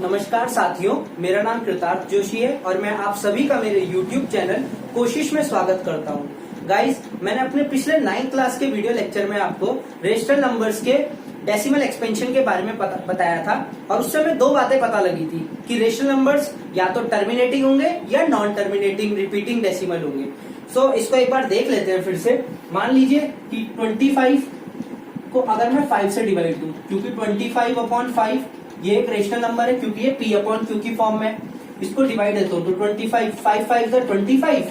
नमस्कार साथियों, मेरा नाम कृतार्थ जोशी है और मैं आप सभी का मेरे YouTube चैनल कोशिश में स्वागत करता हूं। गाइस, मैंने अपने पिछले 9th क्लास के वीडियो लेक्चर में आपको रेशनल नंबर्स के डेसिमल एक्सपेंशन के बारे में बताया था और उससे हमें दो बातें पता लगी थी कि रेशनल नंबर्स या तो टर्मिनेटिंग होंगे या नॉन टर्मिनेटिंग रिपीटिंग डेसिमल होंगे। सो इसको एक बार देख लेते हैं फिर से। मान लीजिए कि 25 को अगर मैं 5 से डिवाइड दूं, क्योंकि 25/5 ये एक रेशनल नंबर है क्योंकि ये P/Q की फॉर्म में, इसको डिवाइड देता हूं तो 25 5 5 25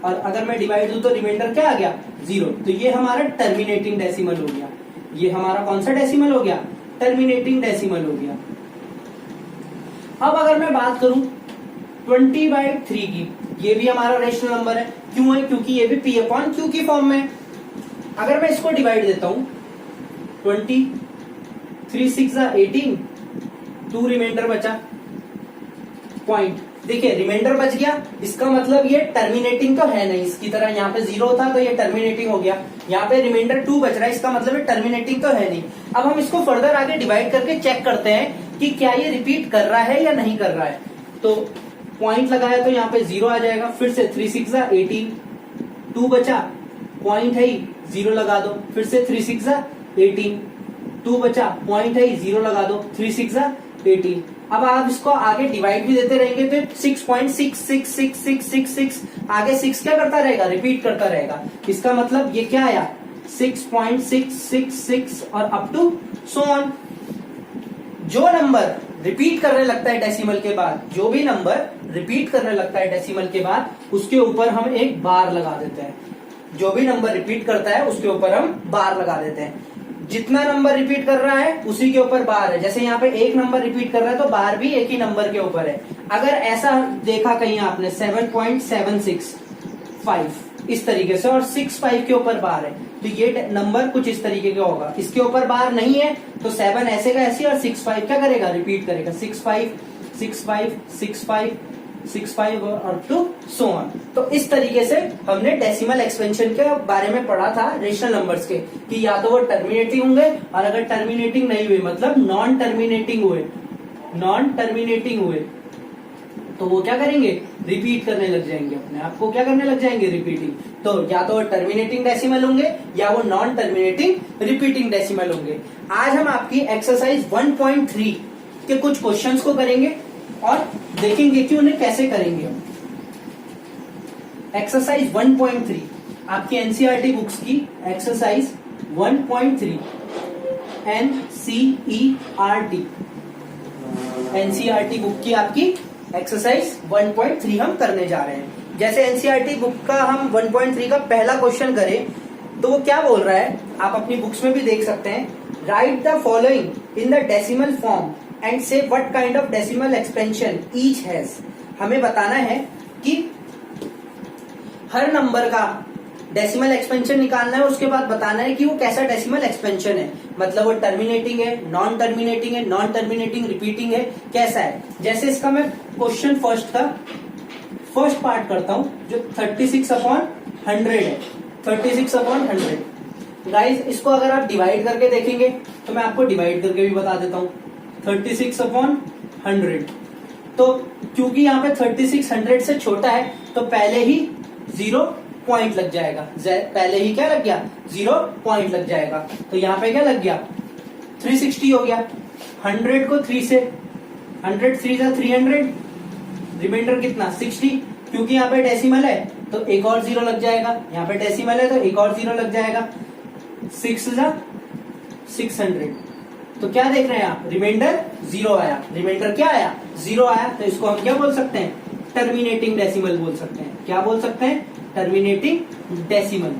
और अगर मैं डिवाइड दूं तो रिमाइंडर क्या आ गया 0। तो ये हमारा टर्मिनेटिंग डेसिमल हो गया। ये हमारा कौन सा डेसिमल हो गया? टर्मिनेटिंग डेसिमल हो गया। अब अगर मैं बात करूं 20/3 की, ये भी हमारा रेशनल नंबर है। क्यों है? क्योंकि ये भी P/Q की फॉर्म में। अगर मैं इसको डिवाइड देता हूं 20 3 6 18, 2 रिमाइंडर बचा पॉइंट। देखिए रिमाइंडर बच गया, इसका मतलब ये टर्मिनेटिंग तो है नहीं। इसकी तरह यहाँ पे 0 था तो ये टर्मिनेटिंग हो गया। यहाँ पे रिमाइंडर 2 बच रहा है, इसका मतलब ये टर्मिनेटिंग तो है नहीं। अब हम इसको फर्दर आगे डिवाइड करके चेक करते हैं कि क्या ये रिपीट कर रहा है या नहीं कर रहा है। तो पॉइंट लगाया तो यहाँ पे 0 आ जाएगा। फिर से 3 6 18, 2 बचा, पॉइंट है 0 लगा दो। फिर से 3 6 18, 2 बचा, पॉइंट है 0 लगा दो। 3 6 18। अब आप इसको आगे डिवाइड भी देते रहेंगे तो 6.666666 आगे 6 क्या करता रहेगा? रिपीट करता रहेगा। इसका मतलब ये क्या आया 6.666 और अप टू सो ऑन। जो नंबर रिपीट करने लगता है डेसिमल के बाद, जो भी नंबर रिपीट करने लगता है डेसिमल के बाद, उसके ऊपर हम एक बार लगा देते हैं। जो भी नंबर रिपीट करता है उसके ऊपर हम बार लगा देते हैं। जितना नंबर रिपीट कर रहा है उसी के ऊपर बार है। जैसे यहाँ पे एक नंबर रिपीट कर रहा है तो बार भी एक ही नंबर के ऊपर है। अगर ऐसा देखा कहीं आपने 7.765 इस तरीके से और 65 के ऊपर बार है तो ये नंबर कुछ इस तरीके का होगा। इसके ऊपर बार नहीं है तो 7 ऐसे का ऐसे और 65 क्या करेगा? रिपीट करेगा। 65 65 65 65 और अप टू सो ऑन। तो इस तरीके से हमने डेसिमल एक्सपेंशन के बारे में पढ़ा था रेशनल नंबर्स के, कि या तो वो टर्मिनेटिंग होंगे और अगर टर्मिनेटिंग नहीं हुए मतलब नॉन टर्मिनेटिंग हुए तो वो क्या करेंगे? रिपीट करने लग जाएंगे, अपने आप को क्या करने लग जाएंगे? रिपीटिंग। तो या तो वो टर्मिनेटिंग डेसिमल होंगे या वो नॉन टर्मिनेटिंग रिपीटिंग डेसिमल होंगे। आज हम आपकी एक्सरसाइज 1.3 के कुछ क्वेश्चंस को करेंगे और देखेंगे कि उन्हें कैसे करेंगे। एक्सरसाइज 1.3 आपकी एनसीईआरटी बुक्स की एक्सरसाइज 1.3 एनसीईआरटी बुक की आपकी एक्सरसाइज 1.3 हम करने जा रहे हैं। जैसे एनसीईआरटी बुक का हम 1.3 का पहला क्वेश्चन करें तो वो क्या बोल रहा है, आप अपनी बुक्स में भी देख सकते हैं। Write the following in the decimal form and say what kind of decimal expansion each has. हमें बताना है कि हर नंबर का डेसिमल एक्सपेंशन निकालना है, उसके बाद बताना है कि वो कैसा डेसिमल एक्सपेंशन है। मतलब वो टर्मिनेटिंग है, नॉन टर्मिनेटिंग है, नॉन टर्मिनेटिंग रिपीटिंग है, कैसा है। जैसे इसका मैं क्वेश्चन फर्स्ट पार्ट करता हूं जो 36/100 है। 36/100 गाइस, इसको अगर आप डिवाइड करके देखेंगे तो मैं आपको डिवाइड करके भी बता देता हूं। 36/100 तो क्योंकि यहाँ पे 3600 से छोटा है तो पहले ही 0 पॉइंट लग जाएगा। पहले ही क्या लग गया? 0 पॉइंट लग जाएगा। तो यहाँ पे क्या लग गया? 360 हो गया। 100 को 3 से 100 3 जा 300, रिमाइंडर कितना? 60। क्योंकि यहाँ पे डेसिमल है तो एक और 0 लग जाएगा। यहाँ पे डेसिमल है तो एक और 0 लग जाएगा। 6 जा 600। तो क्या देख रहे हैं आप? रिमाइंडर 0 आया। रिमाइंडर क्या आया? 0 आया। तो इसको हम क्या बोल सकते हैं? टर्मिनेटिंग डेसिमल बोल सकते हैं। क्या बोल सकते हैं? Terminating decimal.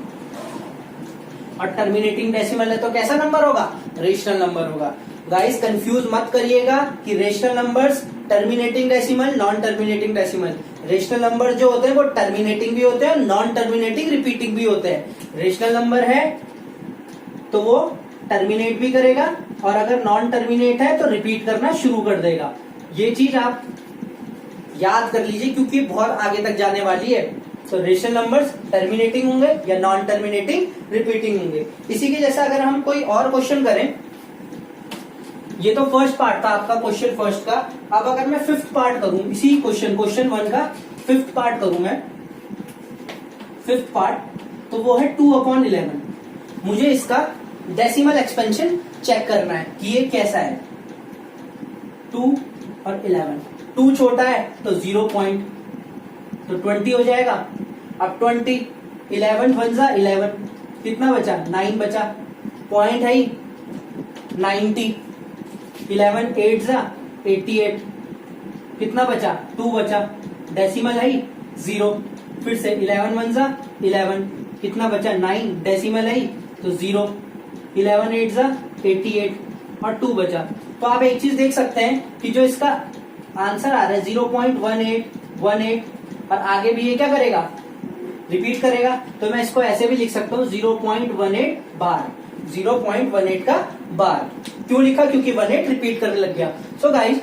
और टर्मिनेटिंग डेसिमल है तो कैसा नंबर होगा? रेशनल नंबर होगा। गाइस, कंफ्यूज मत करिएगा कि rational numbers terminating decimal, non terminating decimal. Rational number जो होते हैं वो टर्मिनेटिंग भी होते हैं, नॉन टर्मिनेटिंग रिपीटिंग भी होते हैं। रेशनल नंबर है तो वो टर्मिनेट भी करेगा और अगर नॉन टर्मिनेट है तो रिपीट करना शुरू कर देगा। ये चीज आप याद कर लीजिए क्योंकि बहुत आगे तक जाने वाली है। तो रेशनल नंबर्स टर्मिनेटिंग होंगे या नॉन टर्मिनेटिंग रिपीटिंग होंगे। इसी के जैसा अगर हम कोई और क्वेश्चन करें ये तो फर्स्ट पार्ट था आपका क्वेश्चन फर्स्ट का। अब अगर मैं फिफ्थ पार्ट करूं इसी क्वेश्चन वन का फिफ्थ पार्ट करूं मैं, फिफ्थ पार्ट, तो वो है 2/11। मुझे इसका डेसिमल एक्सपेंशन चेक करना है कि ये कैसा है। 2 और 11, 2 छोटा है तो 0 पॉइंट, तो 20 हो जाएगा। अब 20, 11 1 जा 11, कितना बचा? 9 बचा। पॉइंट है ही 90, 11 8 जा 88, कितना बचा? 2 बचा। डेसिमल है 0, फिर से 11 1 जा 11, कितना बचा? 9, डेसिमल है तो 0, 11 8 जा 88 और 2 बचा। तो आप एक चीज देख सकते हैं कि जो इसका आंसर आ रहा है 0.1818 और आगे भी ये क्या करेगा? रिपीट करेगा। तो मैं इसको ऐसे भी लिख सकता हूँ 0.18 बार, 0.18 का बार। क्यों लिखा? क्योंकि 18 रिपीट करने लग गया। सो गाइस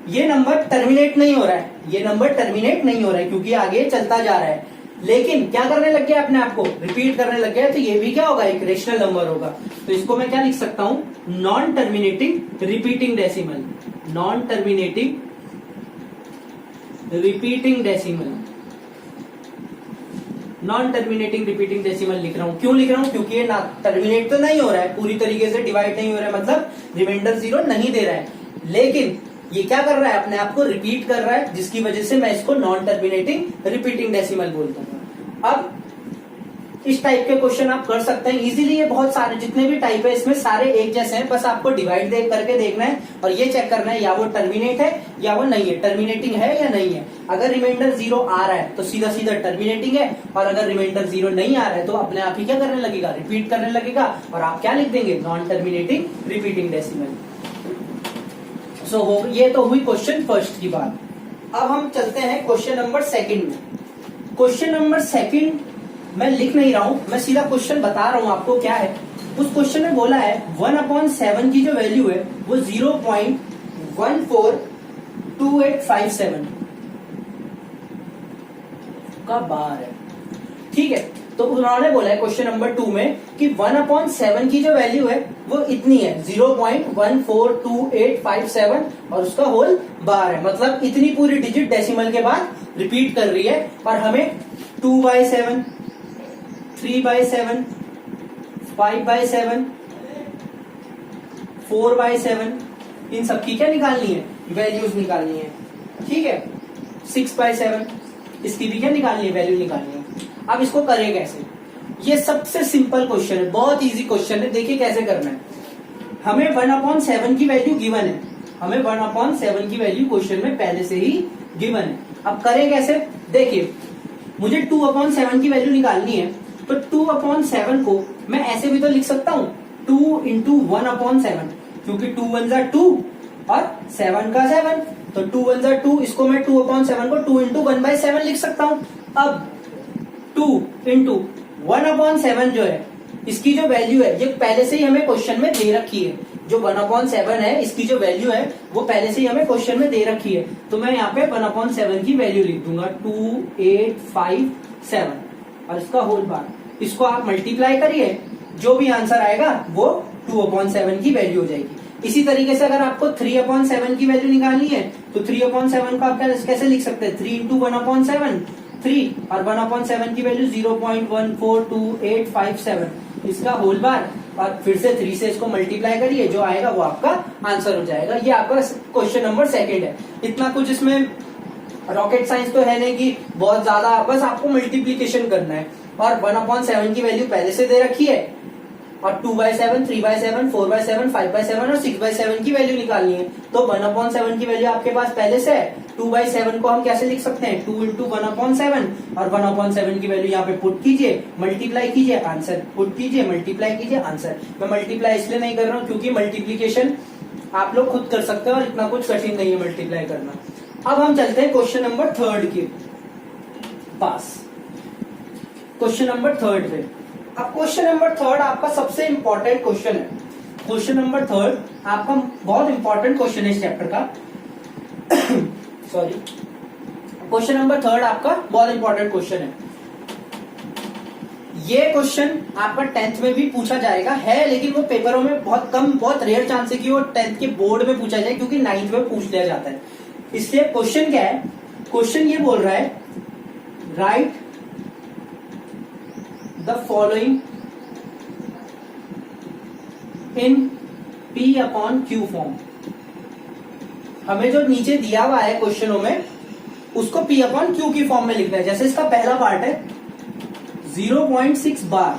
ये नंबर टर्मिनेट नहीं हो रहा है, ये नंबर टर्मिनेट नहीं हो रहा है क्योंकि आगे चलता जा रहा है, लेकिन क्या करने लग गया? अपने आप को रिपीट करने लग गया। तो ये भी क्या होगा? एक रेशनल नंबर होगा। तो इसको मैं क्या लिख सकता हूं? Non terminating repeating decimal, non terminating repeating decimal, non terminating repeating decimal लिख रहा हूं। क्यों लिख रहा हूं? क्योंकि ये ना टर्मिनेट तो नहीं हो रहा है, पूरी तरीके से डिवाइड नहीं हो रहा है, मतलब रिमाइंडर 0 नहीं दे रहा है, लेकिन ये क्या कर रहा है? अपने आप को रिपीट कर रहा है, जिसकी वजह से मैं इसको नॉन टर्मिनेटिंग रिपीटिंग डेसिमल बोलता हूँ। अब इस टाइप के क्वेश्चन आप कर सकते हैं इजीली। ये बहुत सारे जितने भी टाइप है इसमें सारे एक जैसे हैं, बस आपको डिवाइड करके देखना है और ये चेक करना है या वो टर्मिनेट है या वो नहीं है, टर्मिनेटिंग है या नहीं है। अगर रिमाइंडर 0 आ रहा है तो सीधा सीधा टर्मिनेटिंग है, और अगर रिमाइंडर 0 नहीं आ रहा है तो अपने आप ही क्या करने लगेगा? रिपीट करने लगेगा, और आप क्या लिख देंगे? Non terminating repeating decimal. So ये तो हुई क्वेश्चन फर्स्ट की बात। अब हम चलते हैं क्वेश्चन नंबर सेकंड में। क्वेश्चन नंबर सेकंड मैं लिख नहीं रहा हूं, मैं सीधा क्वेश्चन बता रहा हूं आपको क्या है। उस क्वेश्चन में बोला है 1/7 की जो वैल्यू है वो 0.142857 का बार है। ठीक है, तो उन्होंने बोला है क्वेश्चन नंबर 2 में कि 1/7 की जो वैल्यू है वो इतनी है 0.142857 और उसका होल बार है, मतलब इतनी पूरी डिजिट डेसिमल के बाद रिपीट कर रही है। और हमें 2/7, 3/7, 5/7, 4/7 इन सबकी क्या निकालनी है? वैल्यूज निकालनी है। ठीक है, 6/7 इसकी भी क्या निकालनी है? वैल्यू निकालनी है। अब इसको करें कैसे? ये सबसे सिंपल क्वेश्चन है, बहुत इजी क्वेश्चन है। देखिए कैसे करना है। हमें 1/7 की वैल्यू गिवन है, हमें 1/7 की वैल्यू क्वेश्चन में पहले से ही गिवन है। अब करें कैसे? देखिए मुझे 2/7 की वैल्यू निकालनी है, तो 2/7 को मैं ऐसे भी तो लिख सकता हूं 2 इंटू 1/7, क्योंकि 2 1 जा 2 और 7 का 7, तो 2 1 जा 2, इसको मैं 2/7 को 2 इंटू 1/7 लिख सकता हूं। अब 2 इंटू 1/7 जो है इसकी जो वैल्यू है ये पहले से ही हमें क्वेश्चन में दे रखी है। जो 1/7 है इसकी जो वैल्यू है वो पहले से ही हमें क्वेश्चन में दे रखी है, तो मैं यहाँ पे 1/7 की वैल्यू लिख दूंगा 2857 और इसका होल बार। इसको आप मल्टीप्लाई करिए, जो भी आंसर आएगा वो 2/7 की वैल्यू हो जाएगी। इसी तरीके से अगर आपको 3/7 की वैल्यू निकालनी है तो 3/7 को आप कैसे लिख सकते हैं? 3 इंटू 1/7 3 और 1/7 की वैल्यू 0.142857 इसका होल बार, और फिर से 3 से इसको मल्टीप्लाई करिए, जो आएगा वो आपका आंसर हो जाएगा। ये आपका क्वेश्चन नंबर सेकंड है। इतना कुछ इसमें रॉकेट साइंस तो है नहीं कि बहुत ज्यादा, बस आपको मल्टीप्लीकेशन करना है और 1/7 की वैल्यू पहले से दे रखी है और 2/7, 3/7, 4/7, 5/7 और 6/7 की वैल्यू निकालनी है। तो 1/7 की वैल्यू आपके पास पहले से है। 2/7 को हम कैसे लिख सकते हैं? 2 इंटू 1/7 और 1/7 की वैल्यू यहाँ पे पुट कीजिए, मल्टीप्लाई कीजिए, आंसर पुट कीजिए, मल्टीप्लाई कीजिए, आंसर। मैं मल्टीप्लाई इसलिए नहीं कर रहा हूँ क्योंकि मल्टीप्लीकेशन आप लोग खुद कर सकते हो और इतना कुछ कठिन नहीं है मल्टीप्लाई करना। अब हम चलते हैं क्वेश्चन नंबर 3 के पास, क्वेश्चन नंबर 3 पे। अब क्वेश्चन नंबर 3 आपका सबसे इंपॉर्टेंट क्वेश्चन है। क्वेश्चन नंबर 3 आपका बहुत इंपॉर्टेंट क्वेश्चन है इस चैप्टर का। सॉरी, क्वेश्चन नंबर 3 आपका बहुत इंपॉर्टेंट क्वेश्चन है। ये क्वेश्चन आपका 10th में भी पूछा जाएगा है, लेकिन वो पेपरों में बहुत कम, बहुत रेयर चांस है कि वो 10th के बोर्ड में पूछा जाए, क्योंकि 9th में पूछ लिया जाता है। इसलिए क्वेश्चन क्या है, क्वेश्चन ये बोल रहा है right the following in P upon Q form. हमें जो नीचे दिया हुआ है क्वेश्चनों में उसको P अपॉन Q की फॉर्म में लिखना है। जैसे इसका पहला पार्ट है 0.6 बार,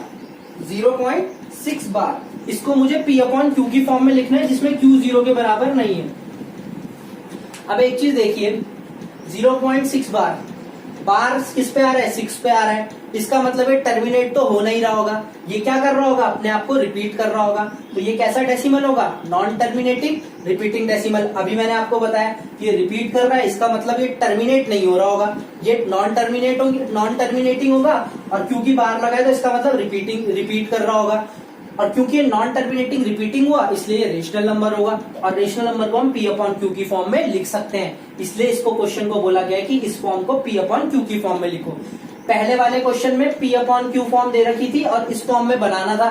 0.6 बार, इसको मुझे P अपॉन Q की फॉर्म में लिखना है, जिसमें Q 0 के बराबर नहीं है। अब एक चीज देखिए, 0.6 बार, बार किस पे आ रहा है, 6 पे आ रहा है, इसका मतलब है टर्मिनेट तो हो नहीं रहा होगा, ये क्या कर रहा होगा, अपने आप को रिपीट कर रहा होगा। तो ये कैसा डेसिमल होगा, नॉन टर्मिनेटिंग रिपीटिंग डेसिमल। अभी मैंने आपको बताया कि ये रिपीट कर रहा है, इसका मतलब ये टर्मिनेट नहीं हो रहा होगा, ये नॉन टर्मिनेटिंग होगा, और क्योंकि बार लगा है तो इसका मतलब रिपीट कर रहा होगा, और क्योंकि ये नॉन टर्मिनेटिंग रिपीटिंग हुआ इसलिए ये रेशनल नंबर होगा, और रेशनल नंबर को हम P अपॉन Q की फॉर्म में लिख सकते हैं। इसलिए इसको क्वेश्चन को बोला गया है कि इस फॉर्म को P अपॉन Q की फॉर्म में लिखो। पहले वाले क्वेश्चन में P अपॉन Q फॉर्म दे रखी थी और इस फॉर्म में बनाना था,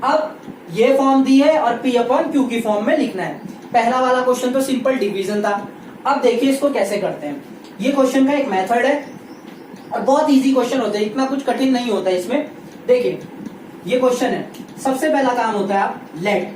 अब ये फॉर्म दी है और P अपॉन Q की फॉर्म में लिखना है। पहला वाला क्वेश्चन तो सिंपल डिवीजन था। अब देखिए इसको कैसे करते हैं। ये क्वेश्चन का एक मेथड है और बहुत इजी क्वेश्चन होता है, इतना कुछ कठिन नहीं होता है इसमें। देखिए ये क्वेश्चन है, सबसे पहला काम होता है आप लेट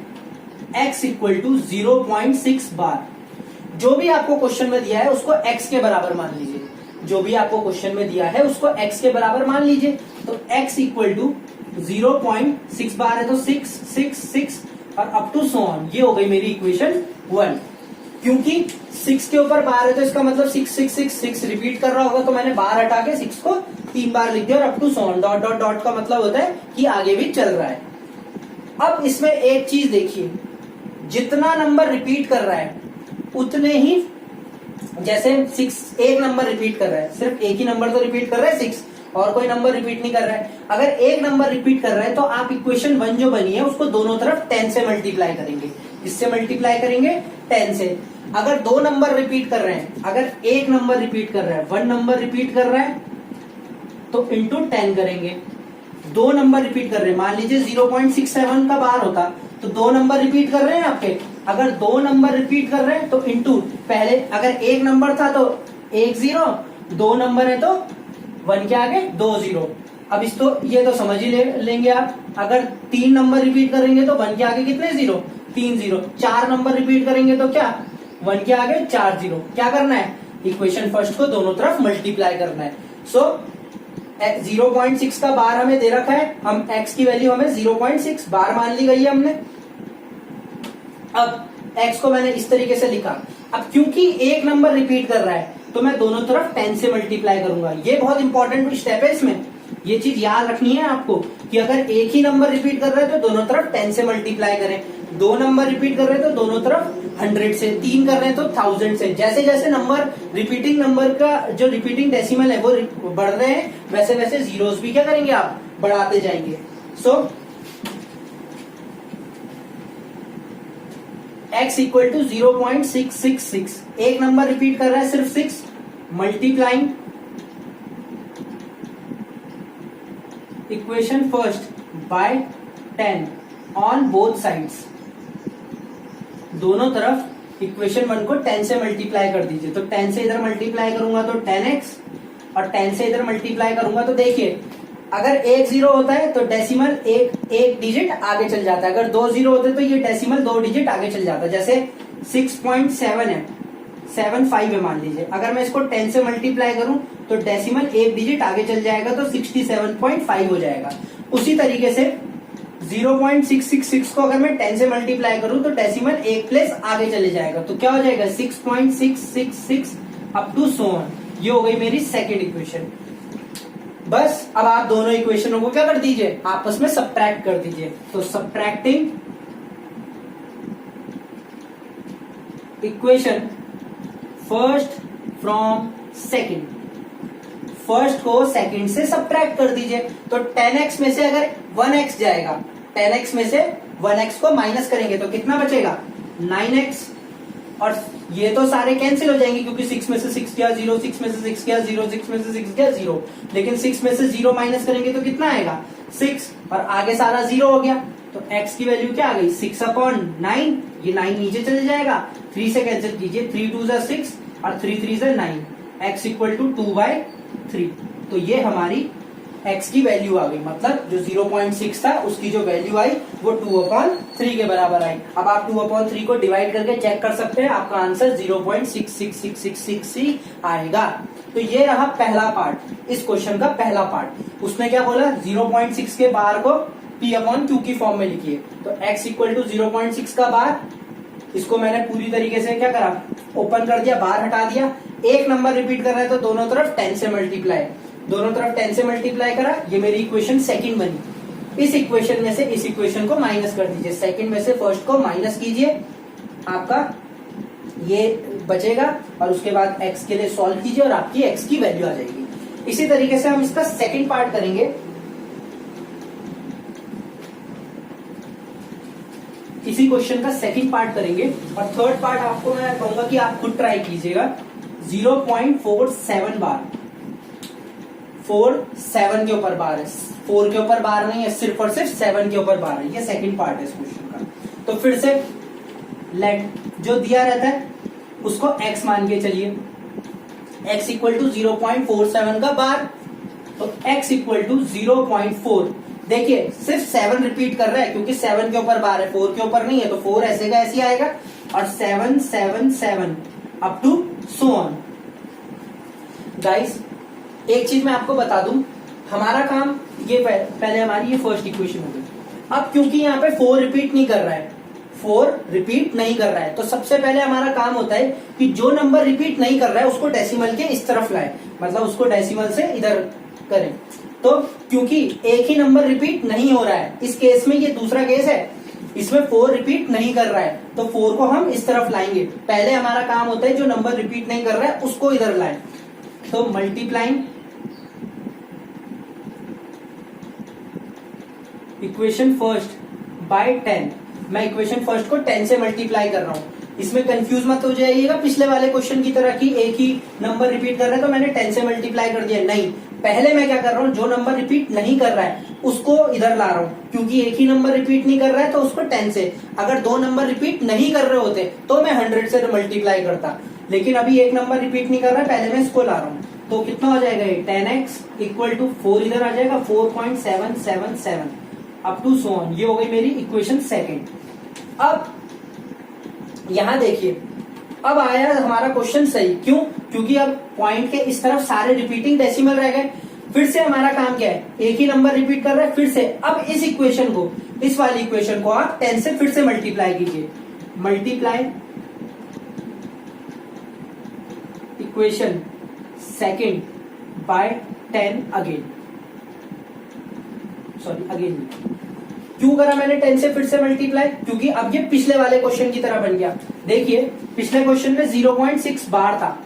x इक्वल टू 0.6 बार। जो भी आपको क्वेश्चन में दिया है उसको x के बराबर मान लीजिए, जो भी आपको क्वेश्चन में दिया है उसको x के बराबर मान लीजिए। तो x इक्वल टू 0.6 बार है तो 6 6 6 और अप टू सो ऑन, ये हो गई मेरी इक्वेशन 1। क्योंकि 6 के ऊपर बार है तो इसका मतलब 6 6 6 6 रिपीट कर रहा होगा, तो मैंने बार हटा के 6 को 3 बार लिख दिया, और up to so on, dot dot dot का मतलब होता है कि आगे भी चल रहा है। अब इसमें एक चीज देखिए, जितना नंबर रिपीट कर रहा है उतने ही, जैसे 6 एक नंबर रिपीट कर रहा है, सिर्फ एक ही नंबर तो रिपीट कर रहा है 6, और कोई नंबर रिपीट नहीं कर रहा है। अगर एक नंबर रिपीट कर रहा है तो आप इक्वेशन 1 जो बनी है उसको दोनों तरफ 10 से मल्टीप्लाई करेंगे। इससे मल्टीप्लाई करेंगे 10 से। अगर 2 नंबर रिपीट कर रहे हैं, अगर एक नंबर रिपीट कर रहा है, 1 नंबर रिपीट कर रहा है तो इंटू 10 करेंगे। 2 नंबर रिपीट कर रहे हैं, मान लीजिए 0.67 का बार होता तो 2 नंबर रिपीट कर रहे हैं आपके, अगर 2 नंबर रिपीट कर रहे हैं तो इंटू, पहले अगर एक नंबर था तो 1 0, 2 नंबर है तो 1 के आगे 2 0। अब इसको ये तो समझ ही लेंगे आप। अगर 3 नंबर रिपीट करेंगे तो 1 के आगे कितने 0, 3 0। 4 नंबर रिपीट करेंगे तो क्या, 1 के आगे 4 0। क्या करना है, इक्वेशन फर्स्ट को दोनों तरफ मल्टीप्लाई करना है। सो 0.6 का बार हमें दे रखा है, हम x की वैल्यू हमें 0.6 बार मान ली गई है हमने। अब x को मैंने इस तरीके से लिखा। अब क्योंकि एक नंबर रिपीट कर रहा है तो मैं दोनों तरफ 10 से मल्टीप्लाई करूंगा। ये बहुत इंपॉर्टेंट स्टेप है, इसमें ये चीज याद रखनी है आपको कि अगर एक ही नंबर रिपीट कर रहा है तो दोनों तरफ 10 से मल्टीप्लाई करें, 2 नंबर रिपीट कर रहे हैं तो दोनों तरफ 100 से, 3 कर रहे हैं तो 1000 से। जैसे जैसे नंबर रिपीटिंग नंबर का जो रिपीटिंग डेसिमल है वो बढ़ रहे हैं, वैसे वैसे जीरोस भी क्या करेंगे आप, बढ़ाते जाएंगे। सो x इक्वल टू 0.666, एक नंबर रिपीट कर रहा है सिर्फ 6, multiplying equation first by 10 on both sides. दोनों तरफ इक्वेशन 1 को 10 से मल्टीप्लाई कर दीजिए। तो 10 से इधर मल्टीप्लाई करूंगा तो 10x, और 10 से इधर मल्टीप्लाई करूंगा तो देखिए अगर 1 0 होता है तो डेसिमल एक डिजिट आगे चल जाता है, अगर 2 0 होते तो ये डेसिमल 2 डिजिट आगे चल जाता है। जैसे 6.7 है, 75 है मान लीजिए, अगर मैं इसको 10 से मल्टीप्लाई करूं तो डेसिमल एक डिजिट आगे चल जाएगा तो 67.5 हो जाएगा। उसी तरीके से 0.666 को अगर मैं 10 से मल्टीप्लाई करूं तो डेसिमल एक प्लेस आगे चले जाएगा, तो क्या हो जाएगा 6.666 अप टू सो ऑन। ये हो गई मेरी सेकेंड इक्वेशन। बस अब आप दोनों इक्वेशनों को क्या कर दीजिए, आपस में सब्ट्रैक्ट कर दीजिए। तो subtracting equation first from second, first को सेकंड से सब्ट्रैक्ट कर दीजिए। तो 10x में से अगर 1x जाएगा, 10x में से 1x को माइनस करेंगे तो कितना बचेगा 9x। और ये तो सारे कैंसिल हो जाएंगे क्योंकि 6 में से 6 गया 0, 6 में से 6 गया 0, 6 में से 6 गया 0, लेकिन 6 में से 0 माइनस करेंगे तो कितना आएगा 6, और आगे सारा 0 हो गया, तो x की वैल्यू क्या आ गई 6/9, ये 9 नीचे चले जाएगा, 3 से कैंसिल कीजिए, 3 2 6 और 3 3 9, x इक्वल टू 2/3। तो ये हमारी x की वैल्यू आ गई, मतलब जो 0.6 था उसकी जो वैल्यू आई वो 2/3 के बराबर आई। अब आप 2/3 को डिवाइड करके चेक कर सकते हैं, आपका आंसर 0.66666 ही आएगा। तो ये रहा पहला पार्ट, इस क्वेश्चन का पहला पार्ट। उसने क्या बोला 0.6 के बार को p/q की फॉर्म में लिखिए, तो x इक्वल टू 0.6 का बार, इसको मैंने पूरी तरीके से क्या करा ओपन कर दिया, बार हटा दिया, एक नंबर रिपीट कर रहा है तो दोनों तरफ 10 से मल्टीप्लाई, दोनों तरफ 10 से मल्टीप्लाई करा, ये मेरी इक्वेशन सेकंड बनी। इस इक्वेशन में से इस इक्वेशन को माइनस कर दीजिए, सेकंड में से फर्स्ट को माइनस कीजिए, आपका ये बचेगा, और उसके बाद x के लिए सॉल्व कीजिए और आपकी x की वैल्यू आ जाएगी। इसी तरीके से हम इसका सेकंड पार्ट करेंगे। इसी क्वेश्चन का सेकंड पार्ट करेंगे, और थर्ड पार्ट आपको मैं कहूंगा कि आप खुद ट्राई कीजिएगा। 0.47 बार, 7 के ऊपर बार है, 4 के ऊपर बार नहीं है, सिर्फ और सिर्फ 7 के ऊपर बार है। ये सेकंड पार्ट है इस क्वेश्चन का। तो फिर से लेट जो दिया रहता है उसको x मान के चलिए, x इक्वल टू 0.47 का बार, तो x इक्वल टू 0.4। देखिए सिर्फ 7 रिपीट कर रहा है क्योंकि 7 के ऊपर बार है, 4 के ऊपर नहीं है, तो 4 ऐसे का ऐसे आएगा, और 7 7 7 up to so on. Guys एक चीज मैं आपको बता दूं, हमारा काम ये पहले हमारी ये फर्स्ट इक्वेशन हो गई। अब क्योंकि यहाँ पे 4 रिपीट नहीं कर रहा है, 4 रिपीट नहीं कर रहा है, तो सबसे पहले हमारा काम होता है कि जो नंबर रिपीट नहीं कर रहा है उसको डेसिमल के इस तरफ लाए, मतलब उसको डेसिमल से इधर करें। तो क्योंकि एक ही नंबर रिपीट नहीं हो रहा है, इस केस में ये दूसरा केस है, इसमें 4 रिपीट नहीं कर रहा है, तो 4 को हम इस तरफ लाएंगे। पहले हमारा काम होता है जो नंबर रिपीट नहीं कर रहा है उसको इधर लाएं, तो मल्टीप्लाइंग इक्वेशन फर्स्ट बाय 10, मैं इक्वेशन फर्स्ट को 10 से मल्टीप्लाई कर रहा हूं। इसमें कंफ्यूज मत हो जाइएगा पिछले वाले क्वेश्चन की तरह कि एक ही नंबर रिपीट कर रहा है तो मैंने 10 से मल्टीप्लाई कर दिया, नहीं, पहले मैं क्या कर रहा हूं, जो नंबर रिपीट नहीं कर रहा है उसको इधर ला रहा हूं, क्योंकि एक ही नंबर रिपीट नहीं कर रहा है तो उसको 10 से, अगर 2 नंबर रिपीट नहीं कर रहे होते तो मैं 100 से मल्टीप्लाई करता, लेकिन अभी एक नंबर रिपीट नहीं कर रहा है, पहले मैं इसको ला रहा हूं। तो कितना हो जाएगा ये 10x इक्वल टू 4 इधर आ जाएगा, 4.777 अप टू सो ऑन। ये हो गई मेरी इक्वेशन सेकंड। अब यहां देखिए, अब आया हमारा क्वेश्चन सही, क्यों? क्योंकि अब पॉइंट के इस तरफ सारे रिपीटिंग डेसिमल रह गए। फिर से हमारा काम क्या है, एक ही नंबर रिपीट कर रहा है, फिर से अब इस इक्वेशन को, इस वाली इक्वेशन को आप 10 से फिर से मल्टीप्लाई कीजिए, multiply equation second by 10 again, sorry again क्यों करा मैंने 10 से फिर से मल्टीप्लाई, क्योंकि अब ये पिछले वाले क्वेश्चन की तरह बन गया। देखिए पिछले क्वेश्चन में 0.6 बार था,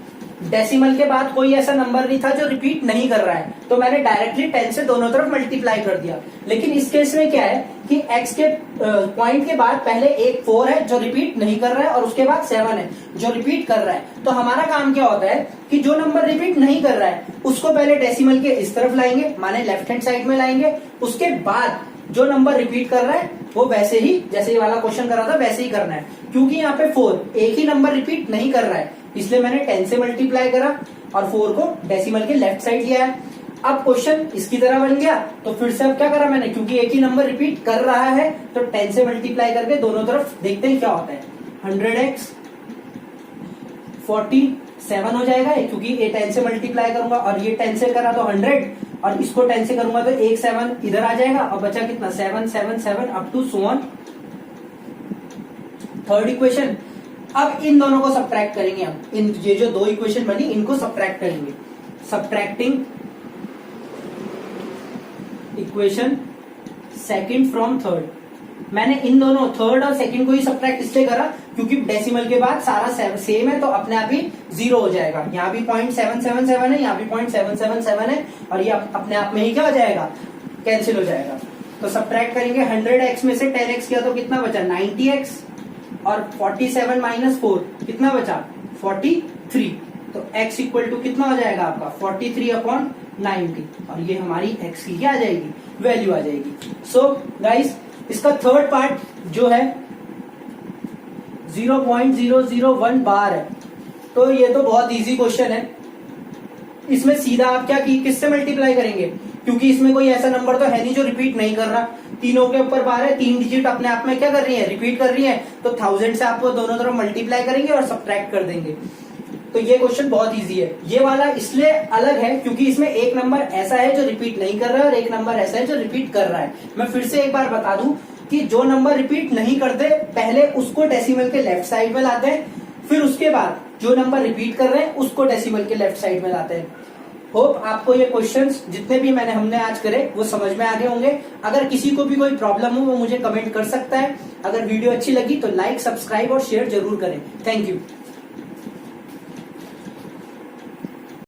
डेसिमल के बाद कोई ऐसा नंबर नहीं था जो रिपीट नहीं कर रहा है, तो मैंने डायरेक्टली 10 से दोनों तरफ मल्टीप्लाई कर दिया। लेकिन इस केस में क्या है कि x के पॉइंट के बाद पहले एक 4 है जो रिपीट नहीं कर रहा है और उसके बाद 7 है जो रिपीट कर रहा है। तो हमारा काम क्या होता है कि जो नंबर रिपीट नहीं कर रहा है उसको पहले डेसिमल के इस तरफ लाएंगे, माने लेफ्ट हैंड साइड में लाएंगे, उसके बाद जो नंबर रिपीट कर रहा है वो वैसे ही जैसे ये वाला क्वेश्चन कर रहा था वैसे ही करना है। क्योंकि यहाँ पे 4 एक ही नंबर रिपीट नहीं कर रहा है इसलिए मैंने 10 से मल्टीप्लाई करा और 4 को डेसिमल के लेफ्ट साइड लिया है। अब क्वेश्चन इसकी तरह बन गया, तो फिर से अब क्या करा मैंने, क्योंकि एक ही नंबर रिपीट कर रहा है तो 10 से मल्टीप्लाई करके दोनों तरफ देखते हैं क्या होता है। 100x 47 हो जाएगा, क्योंकि ये 10 से मल्टीप्लाई करूंगा और ये 10 से करा तो 100 और इसको 10 से करूंगा तो एक 7 इधर आ जाएगा और बचा कितना 7 7 7 up to so on. Third equation, अब इन दोनों को सब्ट्रैक्ट करेंगे हम, इन ये जो 2 इक्वेशन बनी इनको सब्ट्रैक्ट करेंगे। Subtracting equation second from third, मैंने इन दोनों थर्ड और सेकंड को ही सब्ट्रैक्ट इसलिए करा क्योंकि डेसिमल के बाद सारा सेम है तो अपने आप ही 0 हो जाएगा। यहाँ भी 0.777 है, यहाँ भी 0.777 है और ये अपने आप में ही क्या हो जाएगा, कैंसिल हो जाएगा। तो सब्ट्रैक्ट करेंगे, 100x में से 10x किया तो कितना बचा 90x और 47 माइनस 4 कितना बचा 43। तो x इक्वल टू कितना हो जाएगा आपका 43/90 और ये हमारी x की क्या आ जाएगी वैल्यू आ जाएगी। सो गाइस इसका थर्ड पार्ट जो है 0.001 बार है। तो ये तो बहुत इजी क्वेश्चन है, इसमें सीधा आप क्या किससे मल्टीप्लाई करेंगे, क्योंकि इसमें कोई ऐसा नंबर तो है नहीं जो रिपीट नहीं कर रहा। तीनों के ऊपर बार है, 3 डिजिट अपने आप में क्या कर रही है रिपीट कर रही है, तो 1000 से आपको दोनों तरफ मल्टीप्लाई करेंगे और सब्ट्रैक्ट कर देंगे। तो ये क्वेश्चन बहुत इजी है। ये वाला इसलिए अलग है क्योंकि इसमें एक नंबर ऐसा है जो रिपीट नहीं कर रहा है और एक नंबर ऐसा है जो रिपीट कर रहा है। मैं फिर से एक बार बता दूं कि जो नंबर रिपीट नहीं करते पहले उसको डेसिमल के लेफ्ट साइड में लाते हैं, फिर उसके बाद जो नंबर रिपीट कर रहे हैं उसको डेसिमल के लेफ्ट साइड में लाते हैं। होप आपको ये क्वेश्चंस जितने भी हमने आज करे वो समझ में आ गए होंगे। अगर किसी को भी कोई प्रॉब्लम हो वो मुझे कमेंट कर सकता है। अगर वीडियो अच्छी लगी तो लाइक, सब्सक्राइब और शेयर जरूर करें। Thank you.